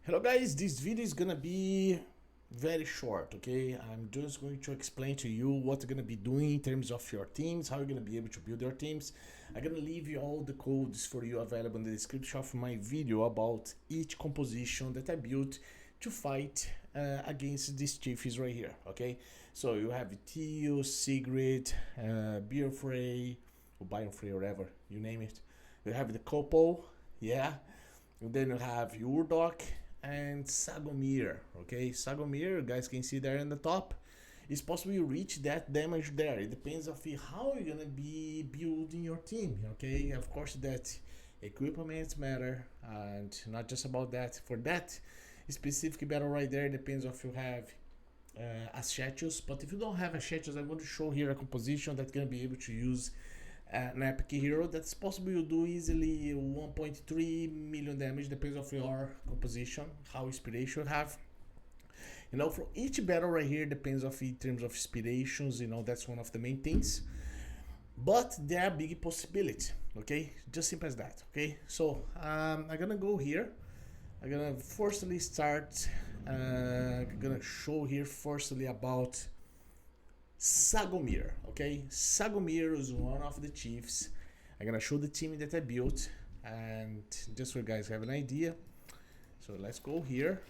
Hello guys, this video is gonna be very short, okay? I'm just going to explain to you what you're gonna be doing in terms of your teams, how you're gonna be able to build your teams. I'm gonna leave you all the codes for you available in the description of my video about each composition that I built to fight against these chiefs right here, okay? So you have Tioh, Sigrid, Bionphray, or Bionphray, or whatever, you name it. You have the Copo, yeah? And then you have Udorg and Sagomir, okay? Sagomir, you guys can see there in the top. It's possible you reach that damage there. It depends on how you're gonna be building your team, okay? Of course, that equipment matter, and not just about that. For that specific battle right there, it depends if you have Ascetius. But if you don't have Ascetius, I'm going to show here a composition that's gonna be able to use an epic hero that's possible you do easily 1.3 million damage, depends of your composition, how inspiration you have. You know, for each battle right here depends of in terms of inspirations, you know, that's one of the main things. But there are big possibilities, okay? Just simple as that, okay? So I'm gonna go here. I'm gonna firstly start I'm gonna show here firstly about Sagomir, okay? Sagomir is one of the chiefs. I'm gonna show the team that I built, and just so you guys have an idea. So let's go here.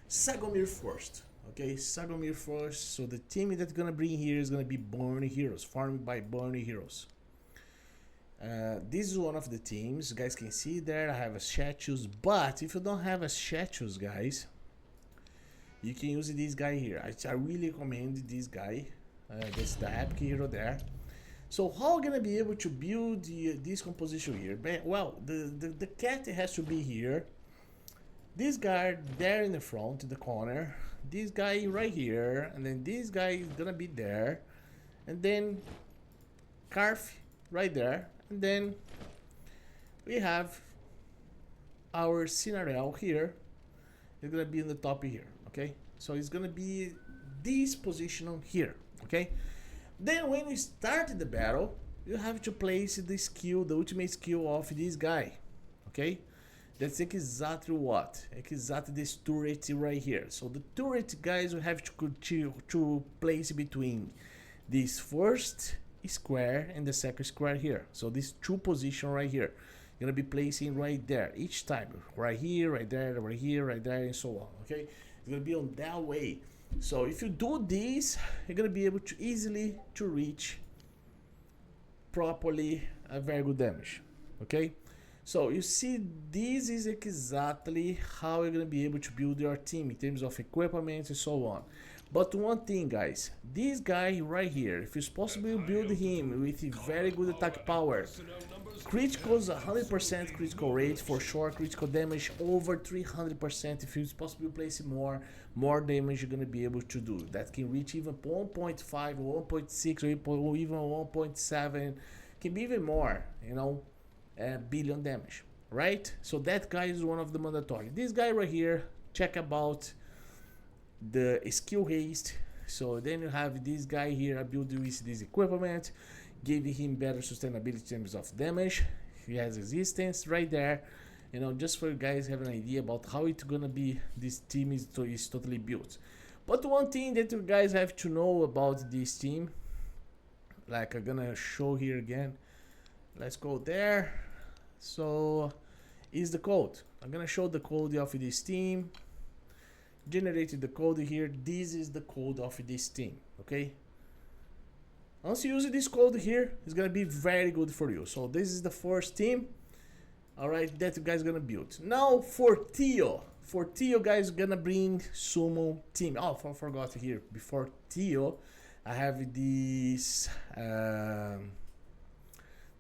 Sagomir first, okay? Sagomir first. So the team that's gonna bring here is gonna be Born Heroes, farmed by Born Heroes. This is one of the teams. You guys can see there I have a statues, but if you don't have a statues, guys, you can use this guy here. I really recommend this guy. That's the epic hero there. So how am I gonna be able to build this composition here? Well, the cat has to be here. This guy there in the front, in the corner. This guy right here, and then this guy is gonna be there, and then Carf right there, and then we have our Cinarel here. It's gonna be in the top here, okay? So it's gonna be this position here, okay? Then when you start the battle, you have to place the skill, the ultimate skill of this guy, okay? That's exactly what? Exactly this turret right here. So the turret, guys, we have to place between this first square and the second square here. So these two positions right here, gonna be placing right there each time, right here, right there, right here, right there, and so on, okay? It's gonna be on that way. So if you do this, you're gonna be able to easily to reach properly a very good damage, okay? So you see, this is exactly how you're gonna be able to build your team in terms of equipment and so on. But one thing, guys, this guy right here, if it's possible, build him with a very good attack power. Criticals 100% critical rate for sure, critical damage over 300%. If it's possible, place more damage you're gonna be able to do. That can reach even 1.5 or 1.6 or even 1.7, can be even more, you know. Billion damage, right? So that guy is one of the mandatory. This guy right here, check about the skill haste. So then you have this guy here, I built with this equipment, gave him better sustainability in terms of damage. He has resistance right there, you know, just for you guys have an idea about how it's gonna be. This team is totally built. But one thing that you guys have to know about this team, like I'm gonna show here again. Let's go there. So is the code. I'm gonna show the code of this team. Generated the code here. This is the code of this team, okay? Once you use this code here, it's gonna be very good for you. So this is the first team, all right, that you guys gonna build. Now for Theo, guys, gonna bring summon team. Oh, I forgot here, before Theo I have this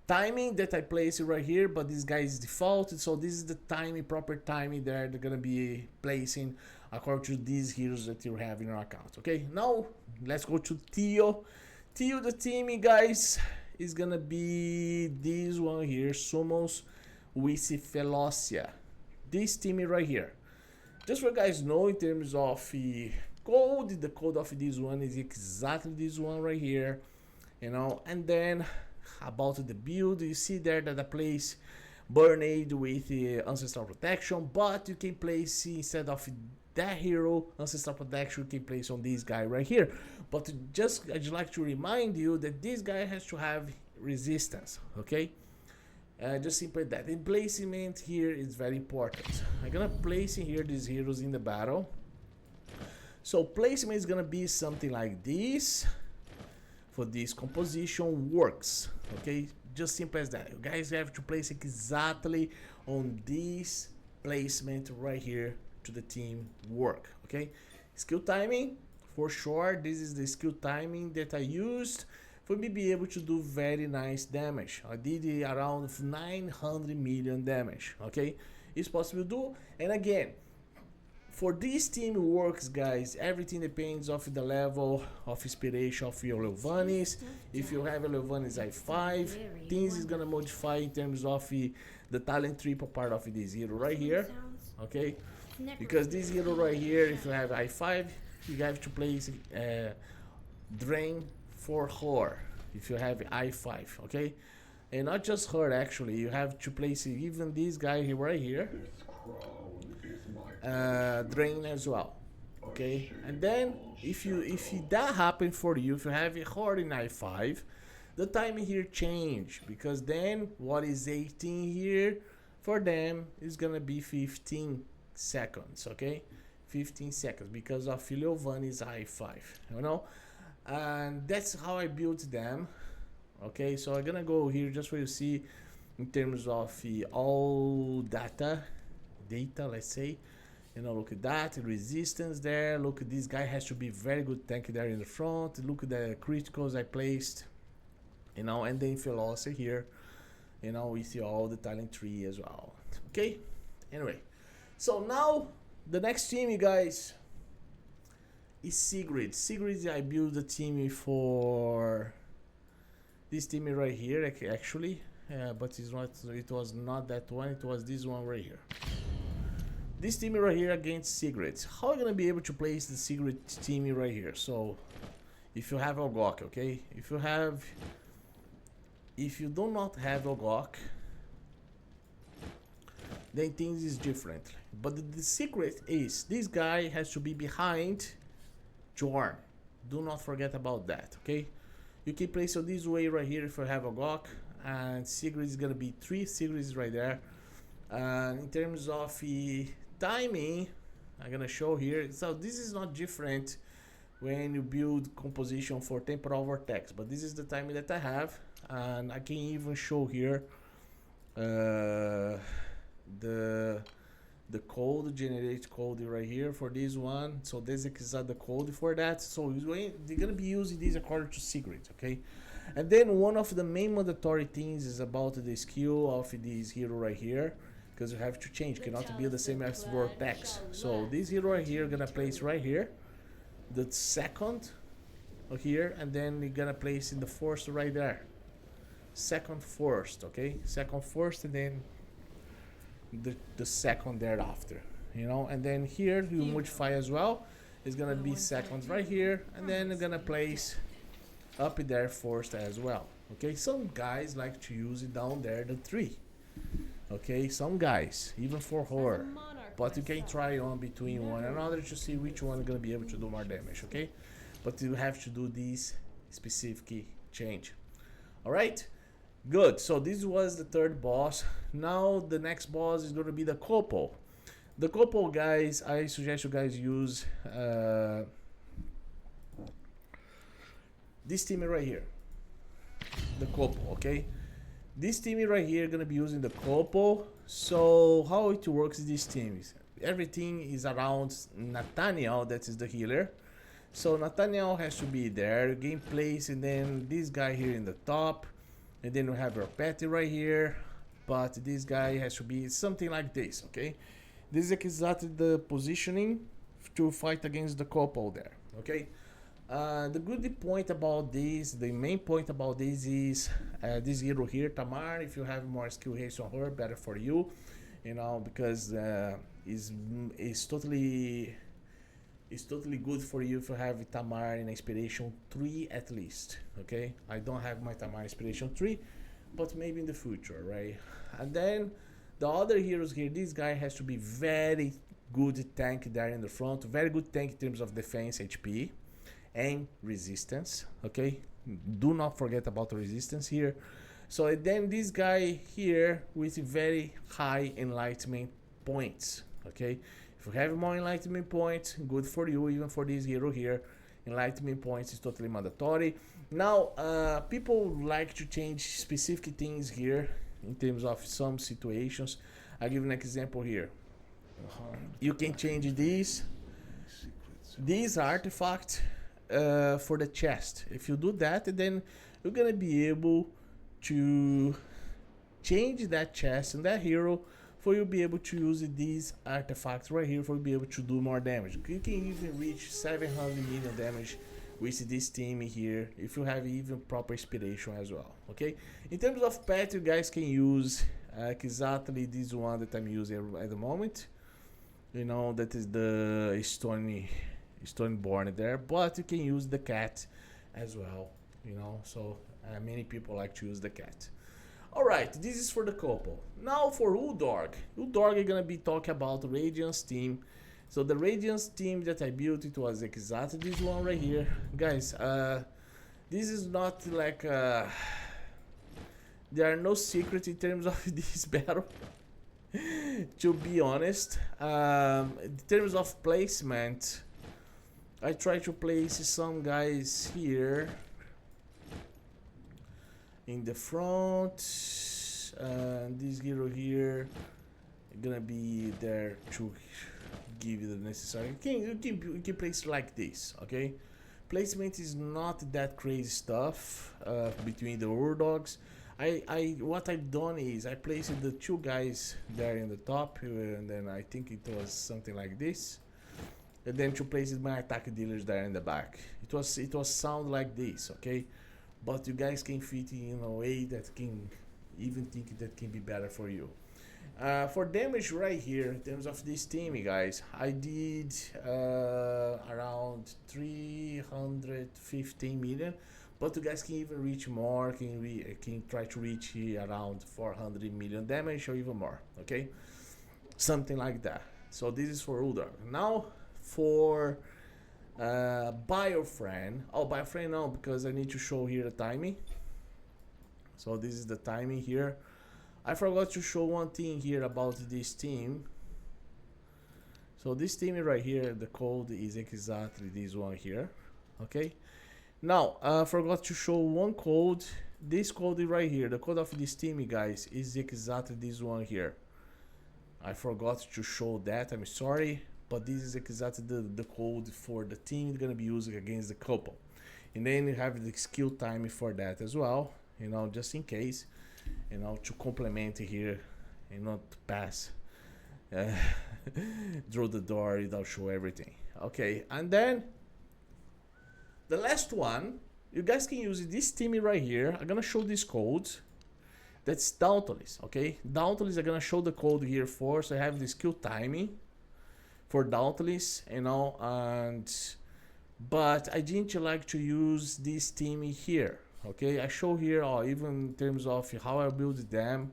timing that I place right here, but this guy is default, so this is the timing, proper timing there they're gonna be placing according to these heroes that you have in your account, okay? Now let's go to Theo. Theo, the team, guys, is gonna be this one here, summons with Felocia. This team right here, just for you guys know, in terms of code, the code of this one is exactly this one right here, you know. And then about the build, you see there that I place Burnade with Ancestral Protection, but you can place instead of that hero Ancestral Protection, you can place on this guy right here. But just I'd like to remind you that this guy has to have resistance, okay? Just simply that. And placement here is very important. I'm gonna place in here these heroes in the battle. So placement is gonna be something like this. For this composition works, okay? Just simple as that. You guys have to place exactly on this placement right here to the team work, okay? Skill timing, for sure, this is the skill timing that I used for me be able to do very nice damage. I did around 900 million damage, okay? It's possible to do, and again, for this team works, guys, everything depends of the level of inspiration of your Leovanis. If you have a Leovanis I5, things is gonna modify in terms of the talent triple part of this hero right here, okay? Because this hero right here, if you have I5, you have to place Drain for her if you have I5, okay? And not just her, actually, you have to place even this guy here right here, Drain as well, okay? And then if that happens for you, if you have a horde in I5, the timing here change, because then what is 18 here for them is gonna be 15 seconds, okay? 15 seconds because of Leovani's I5, you know? And that's how I built them, okay? So I'm gonna go here just for you see in terms of all data, let's say. You know, look at that, resistance there. Look at this guy has to be very good tank there in the front. Look at the criticals I placed, you know, and then velocity here, you know, we see all the talent tree as well. Okay, anyway, so now the next team, you guys, is Sigrid. Sigrid, I built the team for this team right here, actually, but it's not. It was not that one. It was this one right here. This team right here against Sigrid. How are you gonna be able to place the Sigrid team right here? So, if you have Ogok, okay? If you do not have Ogok, then things is different. But the secret is this guy has to be behind Jorn. Do not forget about that, okay? You can place it this way right here if you have Ogok, and Sigrid is gonna be 3 Sigrids right there. And in terms of timing, I'm gonna show here. So this is not different when you build composition for temporal vortex, but this is the timing that I have, and I can even show here the code, generate code right here for this one. So this is the code for that. So they're gonna be using this according to Sigrid, okay? And then one of the main mandatory things is about the skill of this hero right here, because you have to change, cannot be the same as vortex. So this hero right here gonna place right here, the second here, and then you're gonna place in the first right there. Second first, okay? Second first, and then the second thereafter, you know? And then here you modify as well. It's gonna be seconds right here, and then you're gonna place up there first as well, okay? Some guys like to use it down there, the 3. Okay, some guys, even for her, but you can try on between one another to see which one is gonna be able to do more damage, okay? But you have to do this specific change. All right, good. So this was the third boss. Now the next boss is gonna be the Copo. The Copo, guys, I suggest you guys use this team right here, the Copo, okay? This team right here gonna be using the Copo. So how it works this team is everything is around Nathaniel, that is the healer. So Nathaniel has to be there, game place, and then this guy here in the top, and then we have our petty right here, but this guy has to be something like this, okay? This is exactly the positioning to fight against the Copo there, okay? The good point about this, the main point about this is this hero here, Tamar. If you have more skill haste on her, better for you, you know, because it's totally good for you if you have Tamar in Inspiration 3 at least, okay? I don't have my Tamar Inspiration 3, but maybe in the future, right? And then The other heroes here, this guy has to be very good tank there in the front, very good tank in terms of defense, HP, and resistance. Okay, do not forget about the resistance here. So then this guy here with very high enlightenment points. Okay, if you have more enlightenment points, good for you. Even for this hero here, enlightenment points is totally mandatory. Now people like to change specific things here in terms of some situations. I'll give an example here. You can change this artifact for the chest. If you do that, then you're gonna be able to change that chest and that hero for you be able to use these artifacts right here for you be able to do more damage. You can even reach 700 million damage with this team here if you have even proper inspiration as well. Okay, in terms of pet, you guys can use exactly this one that I'm using at the moment. You know, that is the Stoneborn there, but you can use the cat as well, you know, so many people like to use the cat. Alright, this is for the Copo. Now for Udorg. Udorg is gonna be talking about Radiance team. So the Radiance team that I built, it was exactly this one right here. Guys, this is not like there are no secrets in terms of this battle. To be honest, in terms of placement, I try to place some guys here in the front, and this hero here gonna be there to give you the necessary. You can place like this, okay? Placement is not that crazy stuff between the Urdogs. What I've done is I placed the two guys there in the top, and then I think it was something like this, and then to place my attack dealers there in the back. It was sound like this, okay? But you guys can fit in a way that can even think that can be better for you. For damage right here, in terms of this team, guys, I did around 315 million. But you guys can even reach more, can try to reach around 400 million damage or even more, okay? Something like that. So this is for Udorg. Now for Bionphray. Oh, Bionphray no, because I need to show here the timing. So this is the timing here. I forgot to show one thing here about this team. So this team right here, the code is exactly this one here, okay? Now, I forgot to show one code. This code right here, the code of this team, guys, is exactly this one here. I forgot to show that, I'm sorry, but this is exactly the code for the team gonna be using against the Copo. And then you have the skill time for that as well, you know, just in case, you know, to complement here and not pass through the door without show everything. Okay, and then the last one, you guys can use this team right here. I'm gonna show this code. That's Dauntless, okay? Dauntless, I'm gonna show the code here for, so I have the skill timing for Dauntless, you know, but I didn't like to use this team here, okay? I show here, even in terms of how I build them,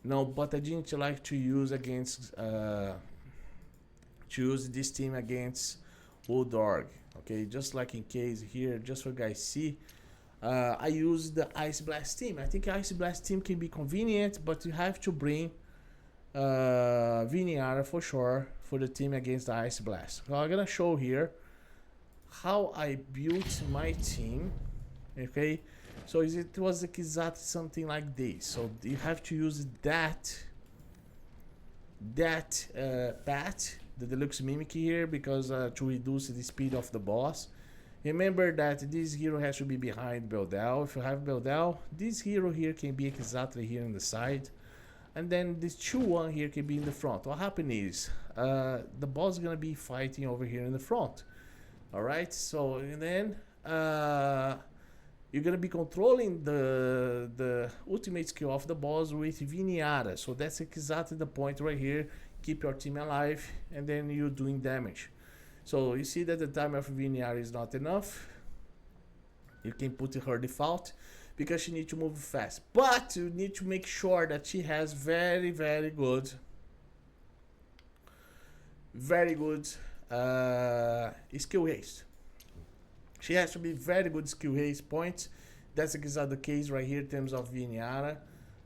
no, but I didn't like to use against, choose this team against Udorg. Okay, just like in case here, just for guys see, I use the Ice Blast team. I think Ice Blast team can be convenient, but you have to bring Viniara for sure for the team against the Ice Blast. So I'm gonna show here how I built my team. Okay, so it was exactly something like this. So you have to use that path, the deluxe mimic here, because to reduce the speed of the boss. Remember that this hero has to be behind Beldel. If you have Beldel, this hero here can be exactly here on the side, and then this 2-1 here can be in the front. What happens is the boss is gonna be fighting over here in the front. All right, so and then you're gonna be controlling the ultimate skill of the boss with Viniara. So that's exactly the point right here. Keep your team alive, and then you're doing damage. So you see that the time of Viniara is not enough. You can put her default because she needs to move fast. But you need to make sure that she has very good skill haste. She has to be very good skill haste points. That's exactly the case right here in terms of Vinyara.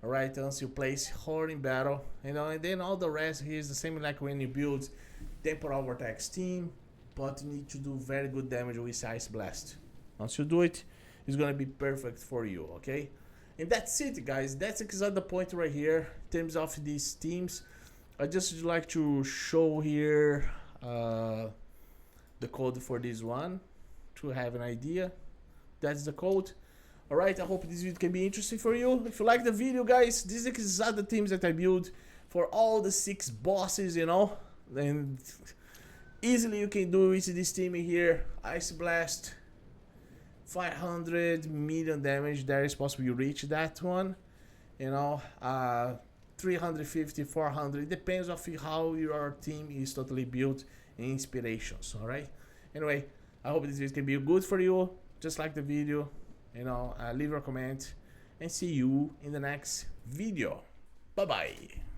Alright, once you place her in battle, you know, and then all the rest here is the same like when you build Temporal Vortex team, but you need to do very good damage with Ice Blast. Once you do it, it's gonna be perfect for you, okay? And that's it, guys. That's exactly the point right here in terms of these teams. I just would like to show here the code for this one to have an idea. That's the code. Alright, I hope this video can be interesting for you. If you like the video, guys, these are the teams that I built for all the 6 bosses, you know. And easily you can do with this team here. Ice Blast, 500 million damage. There is possible you reach that one. You know, 350, 400. It depends on how your team is totally built and inspirations. Alright. Anyway, I hope this video can be good for you. Just like the video. You know, leave a comment and see you in the next video. Bye bye.